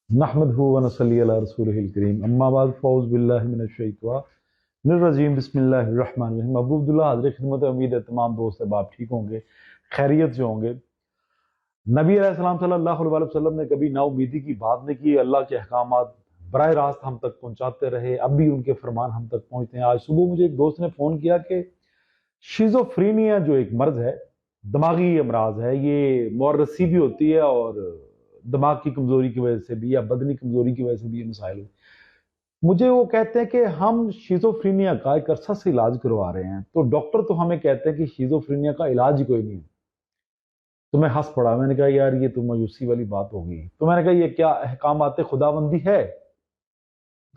नहमदहु व नसल्ली अला रसूलिहिल करीम अम्मा बाद फ़ौज़ बिल्लाहि मिनश शैतानिर रजीम बिस्मिल्लाहिर रहमानिर रहीम। अबू अब्दुल्ला हाज़िर खिदमत है। उम्मीद है तमाम दोस्त अहबाब ठीक होंगे, खैरियत से होंगे। नबी अलैहिस्सलाम सल्लल्लाहु अलैहि वसल्लम ने कभी नाउमीदी की बात नहीं की। अल्लाह के अहकामात बराह रास्त हम तक पहुंचाते रहे, अब भी उनके फरमान हम तक पहुंचते हैं। आज सुबह मुझे एक दोस्त ने फ़ोन किया कि शिज़ोफ्रेनिया जो एक मर्ज है, दिमागी अमराज है, ये मुअर्रसी भी होती है और दिमाग की कमजोरी की वजह से भी या बदनी कमजोरी की वजह से भी ये मसाइल होते हैं। मुझे वो कहते हैं कि हम शिज़ोफ्रेनिया का एक अरसा से इलाज करवा रहे हैं, तो डॉक्टर तो हमें कहते हैं कि शिज़ोफ्रेनिया का इलाज ही कोई नहीं है। तो मैं हंस पड़ा। मैंने कहा यार ये तो मायूसी वाली बात होगी। तो मैंने कहा ये क्या अहकामात खुदाबंदी है?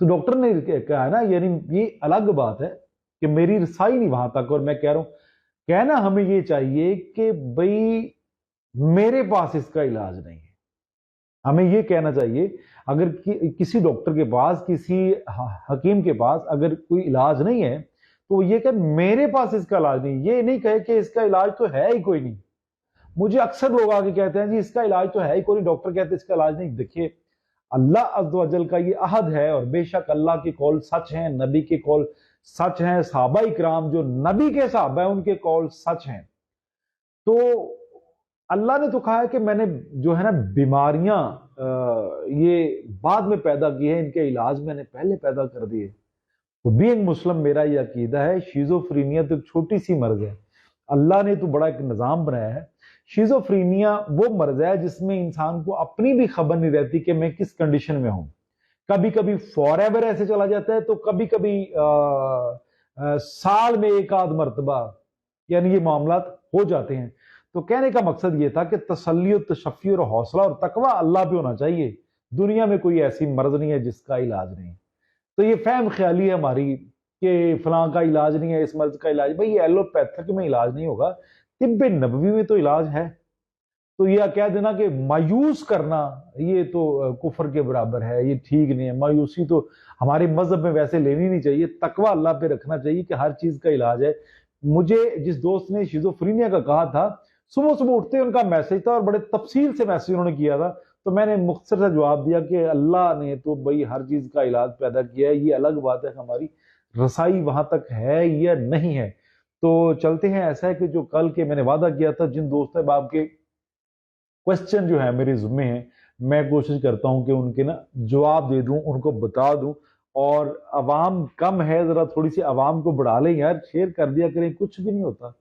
तो डॉक्टर ने कहा है ना, यानी ये अलग बात है कि मेरी रसाई नहीं वहां तक, और मैं कह रहा हूं कहना हमें ये चाहिए कि भाई मेरे पास इसका इलाज नहीं है। हमें ये कहना चाहिए अगर किसी डॉक्टर के पास, किसी हकीम के पास अगर कोई इलाज नहीं है तो ये कहे मेरे पास इसका इलाज नहीं। ये नहीं कहे कि इसका इलाज तो है ही कोई नहीं। मुझे अक्सर लोग आके कहते हैं जी इसका इलाज तो है ही कोई नहीं, डॉक्टर कहते हैं इसका इलाज नहीं। देखिए अल्लाह अज़्ज़ व जल का ये अहद है, और बेशक अल्लाह के कौल सच हैं, नबी के कौल सच हैं, सहाबा इकराम जो नबी के सहाबा हैं उनके कौल सच हैं। तो अल्लाह ने तो कहा है कि मैंने जो है ना बीमारियां ये बाद में पैदा की है, इनके इलाज मैंने पहले पैदा कर दिए। तो बीइंग मुस्लिम मेरा ये अकीदा है, शिज़ोफ्रेनिया तो एक छोटी सी मर्ज है, अल्लाह ने तो बड़ा एक निज़ाम बनाया है। शिज़ोफ्रेनिया वो मर्ज है जिसमें इंसान को अपनी भी खबर नहीं रहती कि मैं किस कंडीशन में हूं। कभी कभी फॉर एवर ऐसे चला जाता है, तो कभी कभी साल में एक आध मरतबा यानी ये मामलात हो जाते हैं। तो कहने का मकसद ये था कि तसल्ली और तशफ़ी और हौसला और तकवा अल्लाह पे होना चाहिए। दुनिया में कोई ऐसी मर्ज नहीं है जिसका इलाज नहीं। तो ये फहम ख्याली है हमारी कि फलां का इलाज नहीं है, इस मर्ज का इलाज। भाई ये एलोपैथिक में इलाज नहीं होगा, तिब्बे नबवी में तो इलाज है। तो यह कह देना कि मायूस करना ये तो कुफर के बराबर है, ये ठीक नहीं है। मायूसी तो हमारे मजहब में वैसे लेनी नहीं चाहिए। तकवा अल्लाह पे रखना चाहिए कि हर चीज का इलाज है। मुझे जिस दोस्त ने शिज़ोफ्रेनिया का कहा था, सुबह सुबह उठते उनका मैसेज था और बड़े तफसील से मैसेज उन्होंने किया था। तो मैंने मुख्तसर सा जवाब दिया कि अल्लाह ने तो भाई हर चीज का इलाज पैदा किया है, ये अलग बात है हमारी रसाई वहां तक है या नहीं है। तो चलते हैं। ऐसा है कि जो कल के मैंने वादा किया था, जिन दोस्त बाप के क्वेश्चन जो है मेरे जिम्मे हैं, मैं कोशिश करता हूं कि उनके ना जवाब दे दूं, उनको बता दूं। और अवाम कम है, जरा थोड़ी सी अवाम को बढ़ा लें यार, शेयर कर दिया करें, कुछ भी नहीं होता।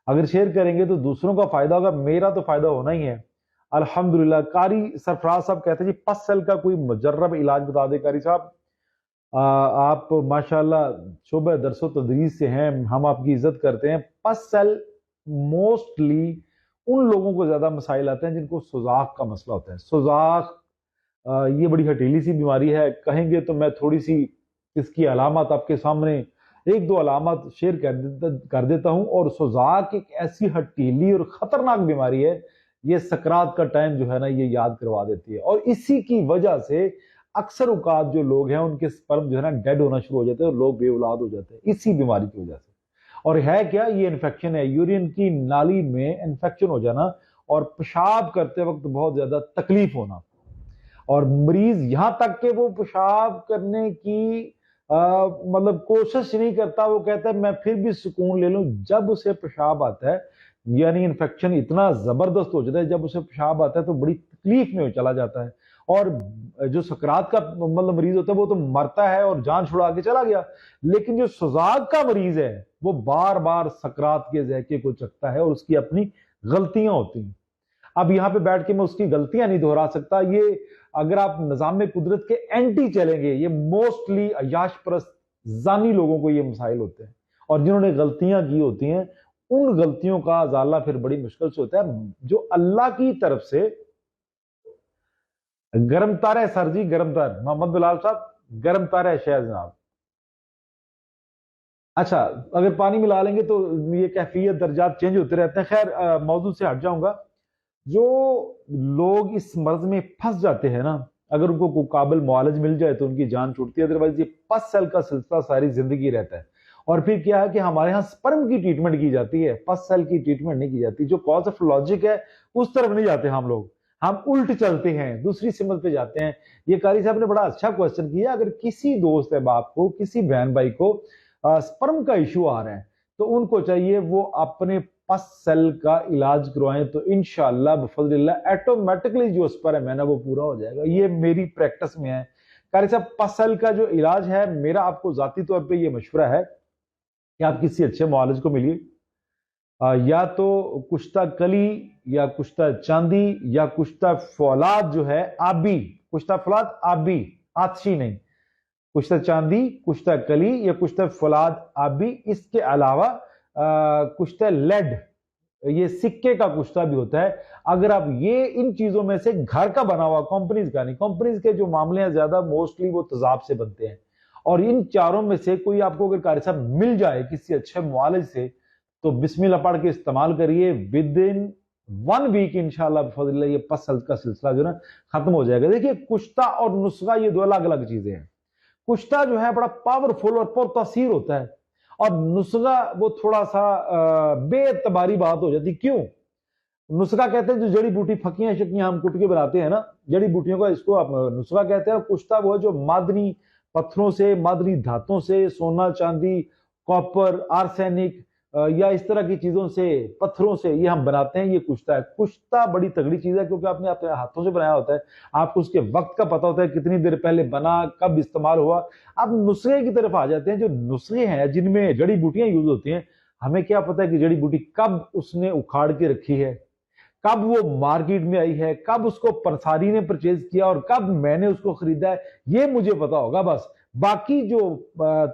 अगर शेयर करेंगे तो दूसरों का फायदा होगा, मेरा तो फायदा होना ही है। अल्हम्दुलिल्लाह। कारी सरफराज साहब कहते हैं जी पस सेल का कोई मुजर्रब इलाज बता दे कारी साहब। आप माशाल्लाह शोबे दरसो तदरीस से हैं, हम आपकी इज्जत करते हैं। पस सेल मोस्टली उन लोगों को ज्यादा मसाइल आते हैं जिनको सुजाक का मसला होता है। सुजाक ये बड़ी हटीली सी बीमारी है। कहेंगे तो मैं थोड़ी सी इसकी अलामत आपके सामने एक दो अलामत शेयर कर देता हूं। और सुजाक एक ऐसी हटीली और खतरनाक बीमारी है, ये सकरात का टाइम जो है ना ये याद करवा देती है। और इसी की वजह से अक्सर औकात जो लोग हैं उनके स्पर्म जो है ना डेड होना शुरू हो जाते हैं और लोग बेऔलाद हो जाते हैं इसी बीमारी की वजह से। और है क्या, ये इन्फेक्शन है, यूरिन की नाली में इन्फेक्शन हो जाना और पेशाब करते वक्त बहुत ज्यादा तकलीफ होना। और मरीज यहां तक के वो पेशाब करने की मतलब कोशिश नहीं करता, वो कहता है मैं फिर भी सुकून ले लूं। जब उसे पेशाब आता है, यानी इन्फेक्शन इतना जबरदस्त हो जाता है, जब उसे पेशाब आता है तो बड़ी तकलीफ में चला जाता है। और जो सकरात का मतलब मरीज होता है वो तो मरता है और जान छुड़ा के चला गया। लेकिन जो सुजाक का मरीज है वो बार बार सकरात के ज़ायके को चखता है और उसकी अपनी गलतियां होती हैं। अब यहां पे बैठ के मैं उसकी गलतियां नहीं दोहरा सकता। ये अगर आप निजाम कुदरत के एंटी चलेंगे, ये मोस्टली अयाश परस्त जानी लोगों को ये मसाइल होते हैं। और जिन्होंने गलतियां की होती हैं उन गलतियों का अजाला फिर बड़ी मुश्किल से होता है। जो अल्लाह की तरफ से गर्म तार है सर जी, गर्म तार मोहम्मद बिलाल साहब, गर्म तार है शहर जनाब। अच्छा, अगर पानी मिला लेंगे तो ये कैफियत दर्जात चेंज होते रहते हैं। खैर मौजूद से हट जाऊंगा। जो लोग इस मर्ज में फंस जाते हैं ना, अगर उनको कोई काबिल मुआलज मिल जाए तो उनकी जान छूटती है, अदरवाइज ये पस सेल का सिलसिला सारी जिंदगी रहता है। और फिर क्या है कि हमारे यहाँ स्पर्म की ट्रीटमेंट की जाती है, पस सेल की ट्रीटमेंट नहीं की जाती। जो कॉज ऑफ लॉजिक है उस तरफ नहीं जाते हम लोग। हम उल्ट चलते हैं, दूसरी सिमत पे जाते हैं। ये कारी साहब ने बड़ा अच्छा क्वेश्चन किया। अगर किसी दोस्त है बाप को, किसी बहन भाई को स्पर्म का इशू आ रहा है, तो उनको चाहिए वो अपने पस सेल का इलाज करवाएं, तो इंशाअल्लाह बफज़लिल्लाह ऑटोमेटिकली जो स्पर्म है ना वो पूरा हो जाएगा। ये मेरी प्रैक्टिस में है। कारी साहब, पस सेल का जो इलाज है, मेरा आपको जाती तौर पे ये मशवरा है कि आप किसी अच्छे मुआलिज को मिलिए, या तो कुश्ता कली या कुश्ता चांदी या कुश्ता फौलाद जो है आबी, कुश्ता फौलाद आबी, आतशी नहीं, कुश्ता चांदी, कुश्ता कली या कुश्ता फौलाद आबी। इसके अलावा कुश्ता लेड, ये सिक्के का कुश्ता भी होता है। अगर आप ये इन चीजों में से घर का बना हुआ, कंपनीज का नहीं, कंपनीज के जो मामले हैं ज्यादा मोस्टली वो तेजाब से बनते हैं, और इन चारों में से कोई आपको अगर कारी साहब मिल जाए किसी अच्छे मुआलिज से, तो बिस्मिल्लाह पढ़ के इस्तेमाल करिए। विद इन 1 वीक इंशाल्लाह बफज़लिल्लाह ये पस का सिलसिला जो ना खत्म हो जाएगा। देखिए, कुश्ता और नुस्खा ये दो अलग अलग चीजें हैं। कुश्ता जो है बड़ा पावरफुल और पुरतासीर होता है, और नुस्खा वो थोड़ा सा बेतबारी बात हो जाती। क्यों? नुस्खा कहते हैं जो जड़ी बूटी, फकियां शकियां हम कुट के बनाते हैं ना, जड़ी बूटियों का, इसको आप नुस्खा कहते हैं। कुश्ता वो है जो मादनी पत्थरों से, मादनी धातों से, सोना चांदी, कॉपर, आर्सेनिक या इस तरह की चीजों से, पत्थरों से ये हम बनाते हैं, ये कुश्ता है। कुश्ता बड़ी तगड़ी चीज है, क्योंकि आपने अपने हाथों से बनाया होता है, आपको उसके वक्त का पता होता है, कितनी देर पहले बना, कब इस्तेमाल हुआ। अब नुस्खे की तरफ आ जाते हैं। जो नुस्खे हैं जिनमें जड़ी बूटियां यूज होती हैं, हमें क्या पता है कि जड़ी बूटी कब उसने उखाड़ के रखी है, कब वो मार्केट में आई है, कब उसको पंसारी ने परचेज किया और कब मैंने उसको खरीदा है, ये मुझे पता होगा बस। बाकी जो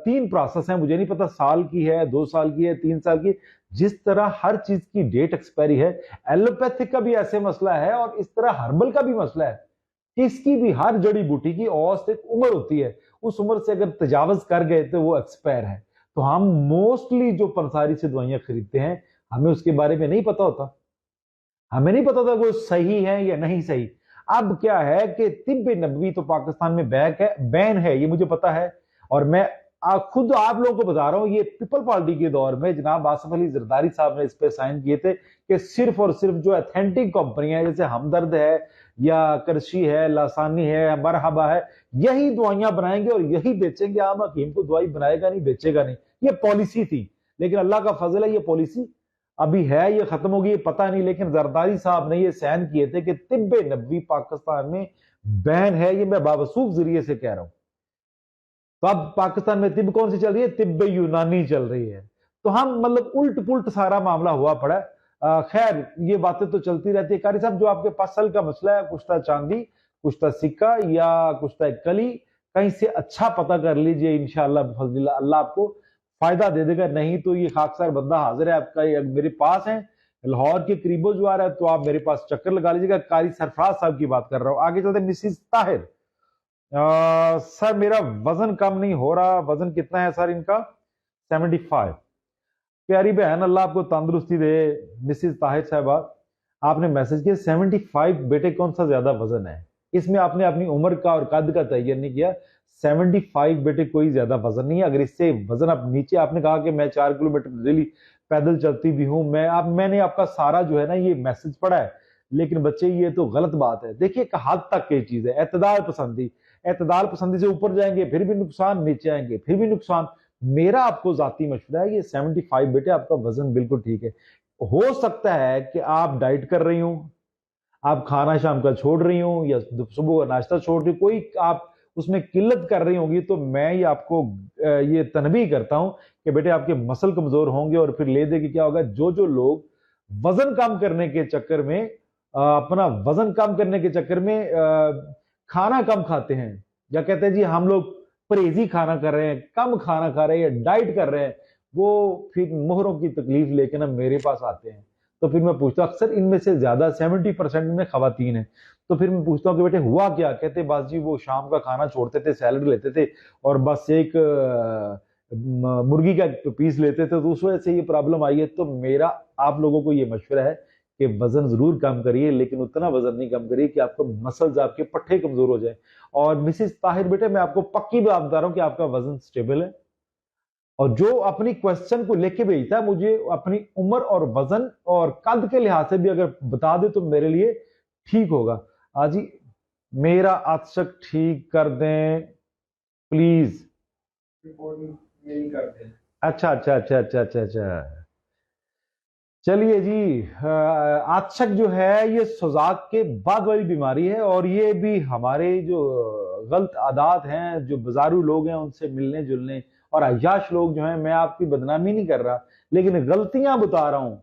3 प्रोसेस है मुझे नहीं पता, साल की है, 2 साल की है, 3 साल की। जिस तरह हर चीज की डेट एक्सपायरी है, एलोपैथिक का भी ऐसे मसला है, और इस तरह हर्बल का भी मसला है कि इसकी भी, हर जड़ी बूटी की औसत उम्र होती है। उस उम्र से अगर तजावज कर गए तो वो एक्सपायर है। तो हम मोस्टली जो पंसारी से दवाइयां खरीदते हैं, हमें उसके बारे में नहीं पता होता, हमें नहीं पता था वो सही है या नहीं सही। अब क्या है कि तिब्ब नबवी तो पाकिस्तान में बैन है, ये मुझे पता है। और मैं खुद आप लोगों को बता रहा हूं, ये पीपल पार्टी के दौर में जनाब आसिफ अली जरदारी साहब ने इस पे साइन किए थे कि सिर्फ और सिर्फ जो ऑथेंटिक कंपनियां जैसे हमदर्द है या करशी है, लासानी है, मरहबा है, यही दवाइयां बनाएंगे और यही बेचेंगे। आम हकीम को दवाई बनाएगा नहीं, बेचेगा नहीं। ये पॉलिसी थी, लेकिन अल्लाह का फजल है, ये पॉलिसी अभी है, ये खत्म होगी पता नहीं, लेकिन जरदारी साहब ने ये साइन किए थे कि तिब्बे नबवी पाकिस्तान में बैन है। ये मैं बावसूख जरिए से कह रहा हूं। तो अब पाकिस्तान में तिब्ब कौन सी चल रही है? तिब्बे यूनानी चल रही है। तो हम मतलब उल्ट पुल्ट सारा मामला हुआ पड़ा। खैर, ये बातें तो चलती रहती है। कारी साहब, जो आपके पास सल का मसला है, कुश्ता चांदी, कुश्ता सिक्का या कुश्ता कली, कहीं से अच्छा पता कर लीजिए। इंशाअल्लाह फजलिल्लाह अल्लाह आपको फायदा दे देगा। नहीं तो ये खाकसार बंदा हाजिर है आपका, मेरे पास है, लाहौर के करीबो जो आ रहा है, तो आप मेरे पास चक्कर लगा लीजिएगा। कारी सरफराज साहब की बात कर रहा हूं। आगे चलते मिसिस ताहिर। सर, मेरा वजन कम नहीं हो रहा। वजन कितना है सर इनका? 75। प्यारी बहन, अल्लाह आपको तंदुरुस्ती दे। मिसिस ताहिर साहबा, आपने मैसेज किया 75। बेटे, कौन सा ज्यादा वजन है? इसमें आपने अपनी उम्र का और कद का तयन नहीं किया। 75 बेटे कोई ज्यादा वजन नहीं है। अगर इससे वजन आप नीचे, आपने कहा कि मैं 4 किलोमीटर डेली पैदल चलती भी हूं, मैंने आपका सारा जो है ना ये मैसेज पढ़ा है, लेकिन बच्चे ये तो गलत बात है। देखिए, एक हद तक की चीज है, एतदाल पसंदी। एतदाल पसंदी से ऊपर जाएंगे फिर भी नुकसान, नीचे आएंगे फिर भी नुकसान। मेरा आपको जाती मशवरा है, ये 75 बेटे आपका वजन बिल्कुल ठीक है। हो सकता है कि आप डाइट कर रही हूं, आप खाना शाम का छोड़ रही हूं, या सुबह का नाश्ता छोड़ रही हूं, कोई आप उसमें किल्लत कर रही होंगी, तो मैं ये आपको ये तनबीह करता हूं कि बेटे आपके मसल कमजोर होंगे, और फिर ले दे कि क्या होगा। जो जो लोग वजन कम करने के चक्कर में, अपना वजन कम करने के चक्कर में खाना कम खाते हैं, या कहते हैं जी हम लोग परहेजी खाना कर रहे हैं, कम खाना खा रहे हैं, या डाइट कर रहे हैं, वो फिर मोहरों की तकलीफ लेके ना मेरे पास आते हैं। तो फिर मैं पूछता हूं, अक्सर इनमें से ज्यादा 70% में खवातीन है। तो फिर मैं पूछता हूँ कि बेटे हुआ क्या? कहते बस जी वो शाम का खाना छोड़ते थे, सैलड लेते थे, और बस एक मुर्गी का पीस लेते थे, तो उस वजह से ये प्रॉब्लम आई है। तो मेरा आप लोगों को ये मशवरा है कि वजन जरूर कम करिए, लेकिन उतना वजन नहीं कम करिए कि आपको मसल्स, आपके पट्टे कमजोर हो जाए। और मिसिस ताहिर बेटे, मैं आपको पक्की बात बता रहा हूं कि आपका वजन स्टेबल है। और जो अपनी क्वेश्चन को लेके भेजता है, मुझे अपनी उम्र और वजन और कद के लिहाज से भी अगर बता दे तो मेरे लिए ठीक होगा। जी मेरा आतशक ठीक कर दें प्लीज। यही कर दें। अच्छा अच्छा अच्छा अच्छा अच्छा अच्छा, चलिए जी। आतशक जो है ये सुजाक के बाद वाली बीमारी है, और ये भी हमारे जो गलत आदात हैं, जो बाजारू लोग हैं उनसे मिलने जुलने, और अय्याश लोग जो हैं, मैं आपकी बदनामी नहीं कर रहा लेकिन गलतियां बता रहा हूं,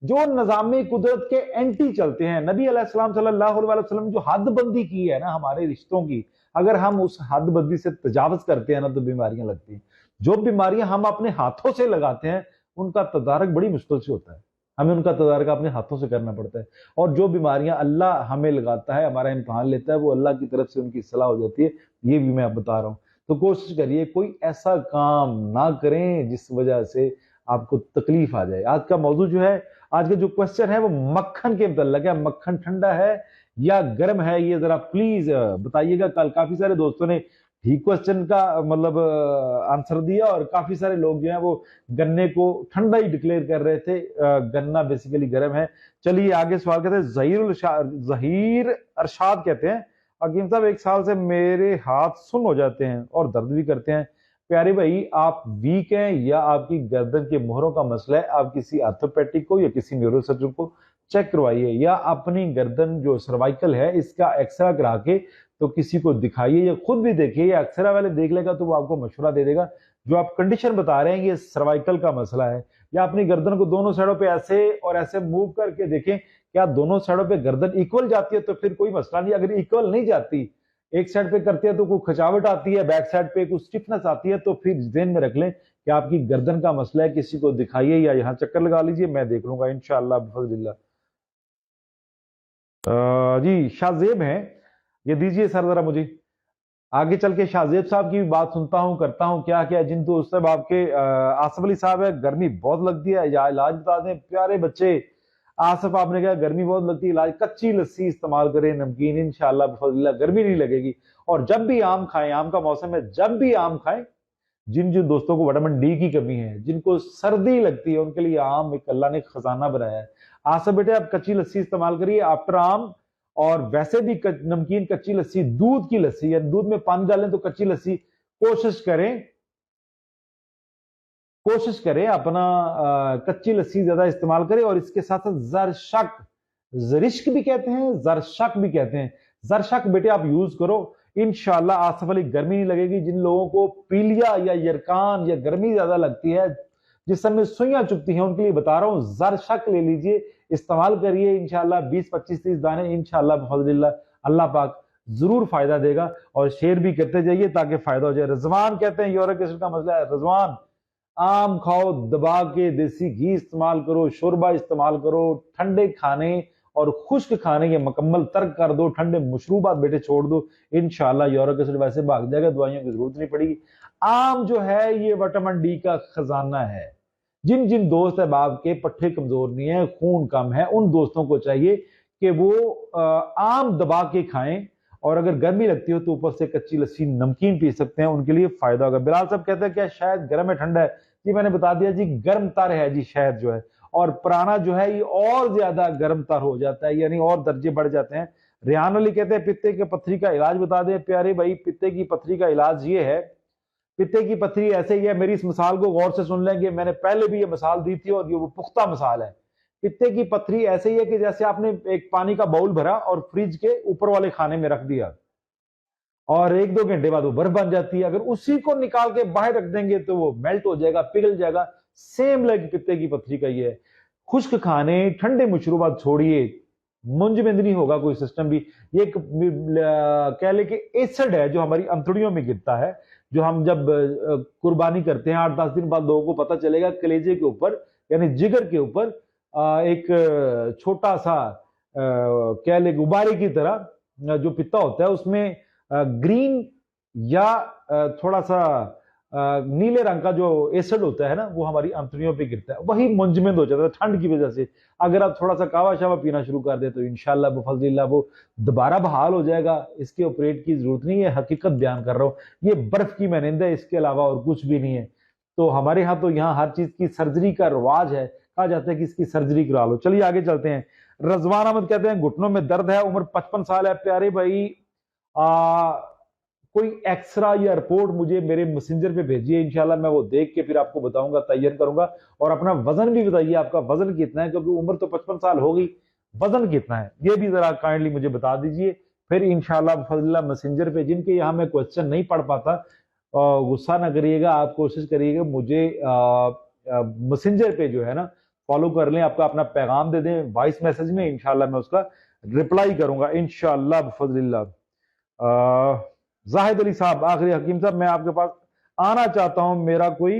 जो निजाम कुदरत के एंटी चलते हैं। नबी अलैहिस्सलाम सल्लल्लाहु अलैहि वसल्लम जो हदबंदी की है ना हमारे रिश्तों की, अगर हम उस हदबंदी से तजावज करते हैं ना तो बीमारियां लगती हैं। जो बीमारियां हम अपने हाथों से लगाते हैं उनका तदारक बड़ी मुश्किल से होता है, हमें उनका तदारक अपने हाथों से करना पड़ता है। और जो बीमारियां अल्लाह हमें लगाता है, हमारा इम्तहान लेता है, वो अल्लाह की तरफ से उनकी सलाह हो जाती है। ये भी मैं बता रहा हूं। तो कोशिश करिए कोई ऐसा काम ना करें जिस वजह से आपको तकलीफ आ जाए। आज का मौजूद जो है, आज का जो क्वेश्चन है वो मक्खन के मतलब है। मक्खन ठंडा है या गर्म है, ये जरा प्लीज बताइएगा। कल काफी सारे दोस्तों ने ठीक क्वेश्चन का मतलब आंसर दिया, और काफी सारे लोग जो है वो गन्ने को ठंडा ही डिक्लेयर कर रहे थे। गन्ना बेसिकली गर्म है। चलिए आगे सवाल कहते हैं जहीर अरशाद कहते हैं, हकीम साहब 1 साल से मेरे हाथ सुन्न हो जाते हैं और दर्द भी करते हैं। प्यारे भाई आप वीक हैं या आपकी गर्दन के मोहरों का मसला है, आप किसी आर्थोपेडिक को या किसी न्यूरोसर्जन को चेक करवाइए, या अपनी गर्दन जो सर्वाइकल है इसका एक्सरा करा के तो किसी को दिखाइए, या खुद भी देखिए, या एक्सरा वाले देख लेगा तो वो आपको मशवरा दे देगा। जो आप कंडीशन बता रहे हैं ये सर्वाइकल का मसला है, या अपनी गर्दन को दोनों साइडों पे ऐसे और ऐसे मूव करके देखें, क्या दोनों साइडों पे गर्दन इक्वल जाती है तो फिर कोई मसला नहीं। अगर इक्वल नहीं जाती, एक साइड पे करते हैं तो कोई खचावट आती है, बैक साइड पे कुछ स्टिफनेस आती है, तो फिर ध्यान में रख लें कि आपकी गर्दन का मसला है। किसी को दिखाइए या यहाँ चक्कर लगा लीजिए, मैं देख लूंगा इंशाअल्लाह बिफज़लिल्लाह। जी शाहजेब हैं, ये दीजिए सर जरा मुझे। आगे चल के शाहजेब साहब की भी बात सुनता हूँ, करता हूँ क्या क्या। जिन तो उससे आपके आसफ अली साहब है, गर्मी बहुत लगती है या इलाज बता दें प्यारे बच्चे। आसफ आपने कहा गर्मी बहुत लगती है, इलाज कच्ची लस्सी इस्तेमाल करें, नमकीन, इंशाअल्लाह बिफज़लिल्लाह गर्मी नहीं लगेगी। और जब भी आम खाएं, आम का मौसम है, जब भी आम खाएं, जिन जिन दोस्तों को विटामिन डी की कमी है, जिनको सर्दी लगती है, उनके लिए आम एक अल्लाह ने खजाना बनाया है। आसफ बेटे आप कच्ची लस्सी इस्तेमाल करिए आफ्टर आम, और वैसे भी नमकीन कच्ची लस्सी, दूध की लस्सी, या दूध में पानी डालें तो कच्ची लस्सी कोशिश करें अपना कच्ची लस्सी ज्यादा इस्तेमाल करें। और इसके साथ साथ जरशक, जरिश्क भी कहते हैं, जरशक भी कहते हैं, जरशक बेटे आप यूज करो, इंशाल्लाह आसफ अली गर्मी नहीं लगेगी। जिन लोगों को पीलिया या यरकान या गर्मी ज्यादा लगती है, जिस समय सुइयां चुभती हैं, उनके लिए बता रहा हूं जरशक ले लीजिए, इस्तेमाल करिए, इंशाल्लाह 20 25 30 दाने, इंशाल्लाह बिफज़लिल्लाह अल्लाह पाक जरूर फायदा देगा। और शेयर भी करते जाइए ताकि फायदा हो जाए। रजवान कहते हैं यूरिक एसिड का मसला है। रजवान आम खाओ, दबा के देसी घी इस्तेमाल करो, शोरबा इस्तेमाल करो, ठंडे खाने और खुश्क खाने के मुकम्मल तर्क कर दो, ठंडे मशरूबात बेटे छोड़ दो, इंशाल्लाह यूरिक एसिड वैसे भाग जाएगा, दवाइयों की जरूरत नहीं पड़ेगी। आम जो है ये विटामिन डी का खजाना है। जिन जिन दोस्त अहबाब के पट्टे कमजोर नहीं है, खून कम है, उन दोस्तों को चाहिए कि वो आम दबा के खाएं, और अगर गर्मी लगती हो तो ऊपर से कच्ची लस्सी नमकीन पी सकते हैं, उनके लिए फायदा होगा। बिलाल साहब कहते हैं क्या शायद गर्म है ठंडा है? जी मैंने बता दिया जी, गर्म तर है जी शहद जो है, और पुराना जो है ये और ज्यादा गर्म तर हो जाता है, यानी और दर्जे बढ़ जाते हैं। रेहान अली कहते हैं पित्ते की पत्थरी का इलाज बता दें प्यारे भाई। पित्ते की पत्थरी का इलाज ये है, पित्ते की पत्थरी ऐसे ही है, मेरी इस मिसाल को गौर से सुन लेंगे, मैंने पहले भी ये मिसाल दी थी और ये वो पुख्ता मिसाल है। पित्ते की पत्थरी ऐसे ही है कि जैसे आपने एक पानी का बाउल भरा और फ्रिज के ऊपर वाले खाने में रख दिया, और 1-2 घंटे बाद वो बर्फ बन जाती है। अगर उसी को निकाल के बाहर रख देंगे तो वो मेल्ट हो जाएगा, पिघल जाएगा। सेम लाइक पित्ते की पत्थरी का ये है। खुश्क खाने, ठंडे मशरूबात छोड़िए, मुंज में नहीं होगा कोई सिस्टम भी। ये कह ले कि एसिड है जो हमारी अंतड़ियों में गिरता है, जो हम जब कुर्बानी करते हैं 8-10 दिन बाद लोगों को पता चलेगा कलेजे के ऊपर यानी जिगर के ऊपर एक छोटा सा कह ले गुब्बारे की तरह जो पित्ता होता है, उसमें ग्रीन या थोड़ा सा नीले रंग का जो एसिड होता है ना, वो हमारी अंतड़ियों पे गिरता है, वही मुंजमद हो जाता है ठंड की वजह से। अगर आप थोड़ा सा कावा शावा पीना शुरू कर दे तो इंशाल्लाह बफज़लिल्लाह वो दोबारा बहाल हो जाएगा। इसके ऑपरेट की जरूरत नहीं है, हकीकत बयान कर रहा हूँ। ये बर्फ की मानंद है, इसके अलावा और कुछ भी नहीं है। तो हमारे यहाँ तो यहाँ हर चीज की सर्जरी का रिवाज है, कहा जाता है कि इसकी सर्जरी करा लो। चलिए आगे चलते हैं। रजवान अहमद कहते हैं घुटनों में दर्द है, उम्र 55 साल है। प्यारे भाई कोई एक्सरा या रिपोर्ट मुझे मेरे मैसेंजर पे भेजिए, इंशाल्लाह मैं वो देख के फिर आपको बताऊंगा, तयन करूंगा। और अपना वजन भी बताइए, आपका वजन कितना है, क्योंकि उम्र तो 55 साल हो गई, वजन कितना है ये भी जरा काइंडली मुझे बता दीजिए। फिर इंशाल्लाह फजल्ला मैसेंजर पे, जिनके यहाँ मैं क्वेश्चन नहीं पढ़ पाता, गुस्सा ना करिएगा, आप कोशिश करिएगा मुझे मैसेंजर पे जो है ना फॉलो कर लें, आपका अपना पैगाम दे दें वॉइस मैसेज में, इंशाल्लाह मैं उसका रिप्लाई करूंगा इंशाल्लाह बफज़लिल्लाह। जाहिद अली साहब, आखिरी हकीम साहब, मैं आपके पास आना चाहता हूं, मेरा कोई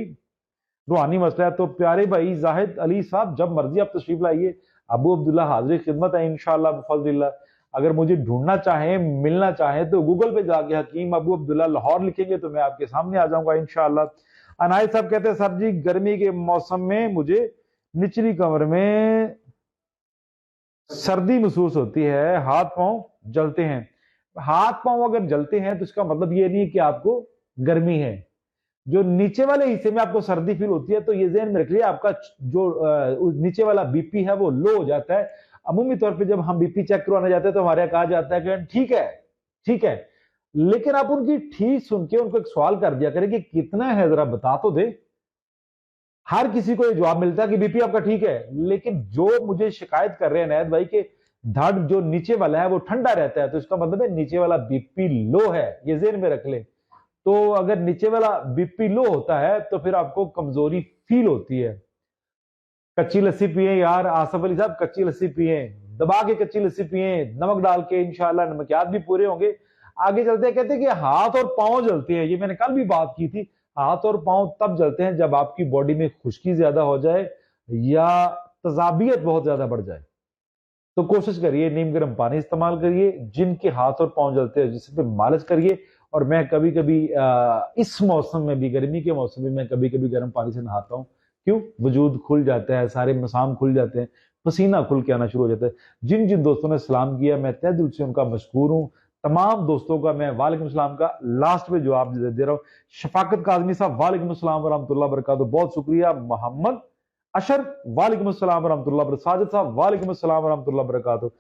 रूहानी मसला है। तो प्यारे भाई जाहिद अली साहब, जब मर्जी आप तशरीफ लाइए, अबू अब्दुल्ला हाजिर खिदमत है इंशाल्लाह बफज़लिल्लाह। अगर मुझे ढूंढना चाहें, मिलना चाहें, तो गूगल पे जाके हकीम अबू अब्दुल्ला लाहौर लिखेंगे तो मैं आपके सामने आ जाऊंगा इंशाल्लाह। अनायत साहब कहते हैं सर जी, गर्मी के मौसम में मुझे निचली कमर में सर्दी महसूस होती है, हाथ पांव जलते हैं। हाथ पांव अगर जलते हैं तो इसका मतलब ये नहीं कि आपको गर्मी है। जो नीचे वाले हिस्से में आपको सर्दी फील होती है, तो ये ज़हन में रखिए, आपका जो नीचे वाला बीपी है वो लो हो जाता है। अमूमी तौर पे जब हम बीपी चेक करवाने जाते हैं तो हमारे यहाँ कहा जाता है कि ठीक है, ठीक है, लेकिन आप उनकी ठीक सुन के उनको एक सवाल कर दिया करें कि कितना है, जरा बता तो दे। हर किसी को ये जवाब मिलता है कि बीपी आपका ठीक है, लेकिन जो मुझे शिकायत कर रहे हैं नैद भाई के धड़ जो नीचे वाला है वो ठंडा रहता है, तो इसका मतलब है नीचे वाला बीपी लो है, ये ज़हन में रख ले। तो अगर नीचे वाला बीपी लो होता है तो फिर आपको कमजोरी फील होती है। कच्ची लस्सी पिए यार, आसफ अली साहब कच्ची लस्सी पिए, दबा के कच्ची लस्सी पिए, नमक डाल के, इंशाल्लाह नमकियात भी पूरे होंगे। आगे चलते हैं, कहते हैं कि हाथ और पांव जलते हैं, ये मैंने कल भी बात की थी। हाथ और पांव तब जलते हैं जब आपकी बॉडी में खुश्की ज्यादा हो जाए या तजाबियत बहुत ज्यादा बढ़ जाए। तो कोशिश करिए नीम गर्म पानी इस्तेमाल करिए, जिनके हाथ और पांव जलते हैं जिस पे मालिश करिए। और मैं कभी कभी इस मौसम में भी, गर्मी के मौसम में मैं कभी कभी गर्म पानी से नहाता हूँ। क्यों? वजूद खुल जाता है, सारे मसाम खुल जाते हैं, पसीना खुल के आना शुरू हो जाता है। जिन जिन दोस्तों ने सलाम किया मैं तहे दिल से उनका मशकूर हूँ। तमाम दोस्तों का मैं वालेकुम सलाम का लास्ट में जवाब दे रहा हूँ। शफाकत काजमी साहब वालेकुम सलाम वरहमतुल्लाह वबरकातुहू, बहुत शुक्रिया। मोहम्मद अशर वालेकुम अस्सलाम वरहमतुल्लाह वबरकातुहू, साजिद साहब वालेकुम अस्सलाम वरहमतुल्लाह वबरकातुहू,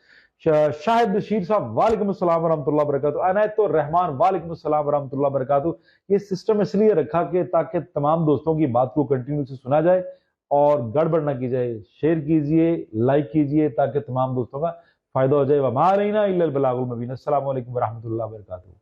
शाहिद बशीर साहब वालेकुम अस्सलाम वरहमतुल्लाह वबरकातुहू, अनायत रहमान वालेकुम अस्सलाम वरहमतुल्लाह वबरकातुहू। ये सिस्टम इसलिए रखा कि ताकि तमाम दोस्तों की बात को कंटिन्यू से सुना जाए और गड़बड़ ना की जाए। शेयर कीजिए, लाइक कीजिए, ताकि तमाम दोस्तों का फायदा हो जाए। वमा अलैना इल्लल बलागुल मुबीन। अस्सलामु अलैकुम वरहमतुल्लाहि वबरकातुहू।